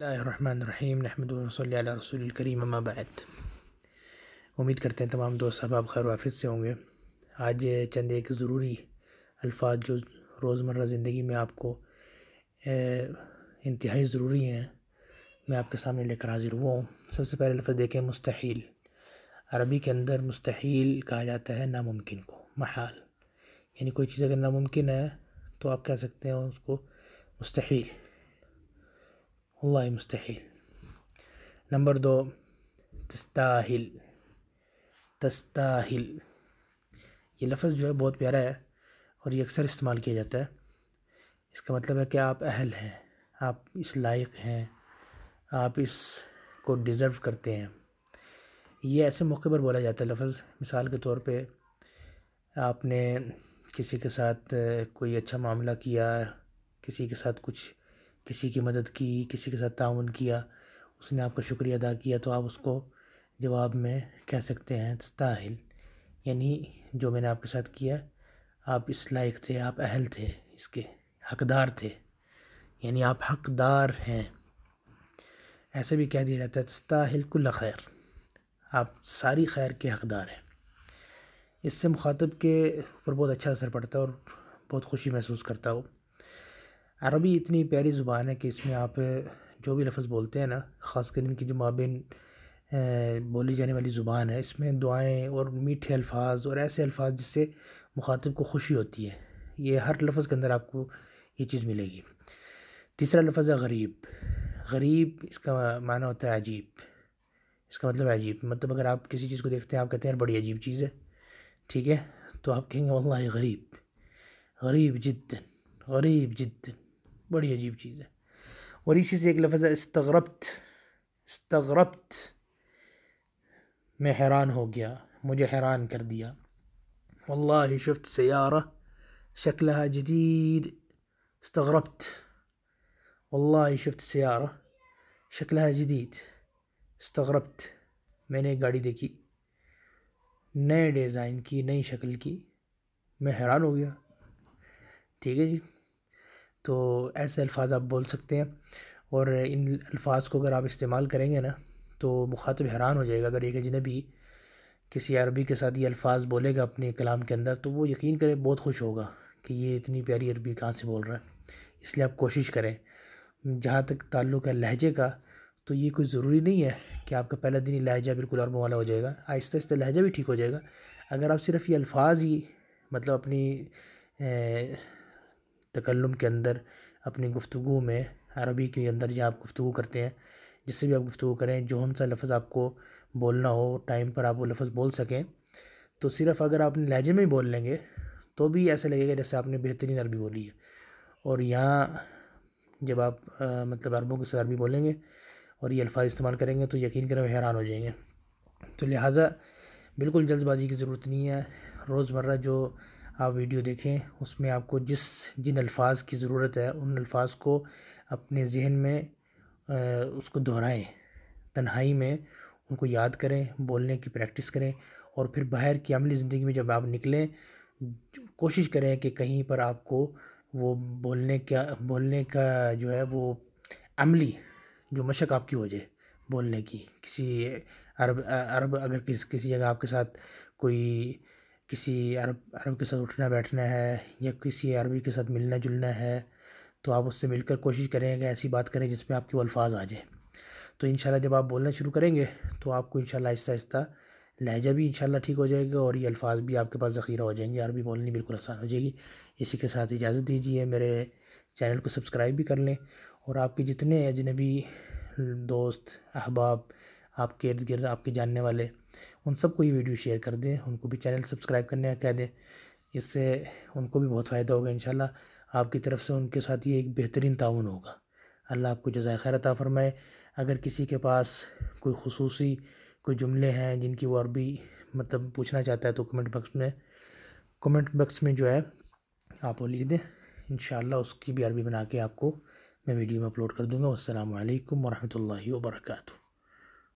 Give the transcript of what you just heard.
اللہ الرحمن الرحیم نحمد و صلی علی رسول الکریم اما بعد۔ امید کرتے ہیں تمام دوست احباب خیر و عافیت سے ہوں گے۔ آج چند ایک ضروری الفاظ جو روزمرہ زندگی میں آپ کو انتہائی ضروری ہیں، میں آپ کے سامنے لے کر حاضر ہوا ہوں۔ سب سے پہلے لفظ دیکھیں مستحیل۔ عربی کے اندر مستحیل کہا جاتا ہے ناممکن کو، محال، یعنی کوئی چیز اگر ناممکن ہے تو آپ کہہ سکتے ہیں اس کو مستحیل، واللہ مستحیل۔ نمبر 2، تستاہل۔ تستاہل یہ لفظ جو ہے بہت پیارا ہے اور یہ اکثر استعمال کیا جاتا ہے۔ اس کا مطلب ہے کہ آپ اہل ہیں، آپ اس لائق ہیں، آپ اس کو ڈیزرو کرتے ہیں۔ یہ ایسے موقع پر بولا جاتا ہے لفظ، مثال کے طور پہ آپ نے کسی کے ساتھ کوئی اچھا معاملہ کیا، کسی کے ساتھ کسی کی مدد کی، کسی کے ساتھ تعاون کیا، اس نے آپ کا شکریہ ادا کیا، تو آپ اس کو جواب میں کہہ سکتے ہیں تستاہل، یعنی جو میں نے آپ کے ساتھ کیا آپ اس لائق تھے، آپ اہل تھے، اس کے حقدار تھے، یعنی آپ حقدار ہیں۔ ایسے بھی کہہ دیا جاتا ہے تستاہل کل خیر، آپ ساری خیر کے حقدار ہیں۔ اس سے مخاطب کے اوپر بہت اچھا اثر پڑتا ہے اور بہت خوشی محسوس کرتا ہو۔ عربی اتنی پیاری زبان ہے کہ اس میں آپ جو بھی لفظ بولتے ہیں نا، خاص کر ان کی جو مابین بولی جانے والی زبان ہے، اس میں دعائیں اور میٹھے الفاظ اور ایسے الفاظ جس سے مخاطب کو خوشی ہوتی ہے، یہ ہر لفظ کے اندر آپ کو یہ چیز ملے گی۔ تیسرا لفظ ہے غریب۔ غریب اس کا معنی ہوتا ہے عجیب، اس کا مطلب ہے عجیب، مطلب اگر آپ کسی چیز کو دیکھتے ہیں آپ کہتے ہیں بڑی عجیب چیز ہے، ٹھیک ہے، تو آپ کہیں گے واللہ غریب، غریب جدا، غریب جدا، بڑی عجیب چیز ہے۔ اور اسی سے ایک لفظ ہے استغربت۔ استغربت میں حیران ہو گیا، مجھے حیران کر دیا۔ واللہ شفت سیارہ شکلها جدید استغربت۔ واللہ شفت سیارہ شکلها جدید استغربت، میں نے ایک گاڑی دیکھی، نئے ڈیزائن کی، نئی شکل کی، میں حیران ہو گیا، ٹھیک ہے جی۔ تو ایسے الفاظ آپ بول سکتے ہیں، اور ان الفاظ کو اگر آپ استعمال کریں گے نا تو مخاطب حیران ہو جائے گا۔ اگر ایک اجنبی کسی عربی کے ساتھ یہ الفاظ بولے گا اپنے کلام کے اندر تو وہ یقین کرے بہت خوش ہوگا کہ یہ اتنی پیاری عربی کہاں سے بول رہا ہے۔ اس لیے آپ کوشش کریں۔ جہاں تک تعلق ہے لہجے کا، تو یہ کوئی ضروری نہیں ہے کہ آپ کا پہلا دن ہی لہجہ بالکل عربوں والا ہو جائے گا، آہستہ آہستہ لہجہ بھی ٹھیک ہو جائے گا۔ اگر آپ صرف یہ الفاظ ہی مطلب اپنی تکلم کے اندر، اپنی گفتگو میں، عربی کے اندر جہاں آپ گفتگو کرتے ہیں، جس سے بھی آپ گفتگو کریں، جو ہم سا لفظ آپ کو بولنا ہو ٹائم پر آپ وہ لفظ بول سکیں، تو صرف اگر آپ لہجے میں ہی بول لیں گے تو بھی ایسا لگے گا جیسے آپ نے بہترین عربی بولی ہے۔ اور یہاں جب آپ مطلب عربوں کے ساتھ عربی بولیں گے اور یہ الفاظ استعمال کریں گے تو یقین کریں وہ حیران ہو جائیں گے۔ تو لہٰذا بالکل جلد بازی کی ضرورت نہیں ہے۔ روزمرہ جو آپ ویڈیو دیکھیں اس میں آپ کو جن الفاظ کی ضرورت ہے ان الفاظ کو اپنے ذہن میں اس کو دہرائیں، تنہائی میں ان کو یاد کریں، بولنے کی پریکٹس کریں، اور پھر باہر کی عملی زندگی میں جب آپ نکلیں کوشش کریں کہ کہیں پر آپ کو وہ بولنے کا جو ہے وہ عملی جو مشق آپ کی ہو جائے بولنے کی۔ کسی عرب اگر کسی جگہ آپ کے ساتھ کوئی کسی عرب کے ساتھ اٹھنا بیٹھنا ہے یا کسی عربی کے ساتھ ملنا جلنا ہے تو آپ اس سے مل کر کوشش کریں کہ ایسی بات کریں جس میں آپ کے وہ الفاظ آ جائیں۔ تو انشاءاللہ جب آپ بولنا شروع کریں گے تو آپ کو انشاءاللہ آہستہ آہستہ لہجہ بھی انشاءاللہ ٹھیک ہو جائے گا اور یہ الفاظ بھی آپ کے پاس ذخیرہ ہو جائیں گے، عربی بولنی بالکل آسان ہو جائے گی۔ اسی کے ساتھ اجازت دیجیے، میرے چینل کو سبسکرائب بھی کر لیں، اور آپ کے جتنے اجنبی دوست احباب آپ کے ارد گرد آپ کے جاننے والے ان سب کو یہ ویڈیو شیئر کر دیں، ان کو بھی چینل سبسکرائب کرنے کا کہہ دیں، اس سے ان کو بھی بہت فائدہ ہوگا انشاءاللہ۔ آپ کی طرف سے ان کے ساتھ یہ ایک بہترین تعاون ہوگا۔ اللہ آپ کو جزائے خیر عطا فرمائے۔ اگر کسی کے پاس کوئی خصوصی کوئی جملے ہیں جن کی وہ عربی مطلب پوچھنا چاہتا ہے تو کمنٹ باکس میں جو ہے آپ وہ لکھ دیں، انشاءاللہ اس کی بھی عربی بنا کے آپ کو میں ویڈیو میں اپلوڈ کر دوں گا۔ والسلام علیکم ورحمۃ اللہ وبرکاتہ۔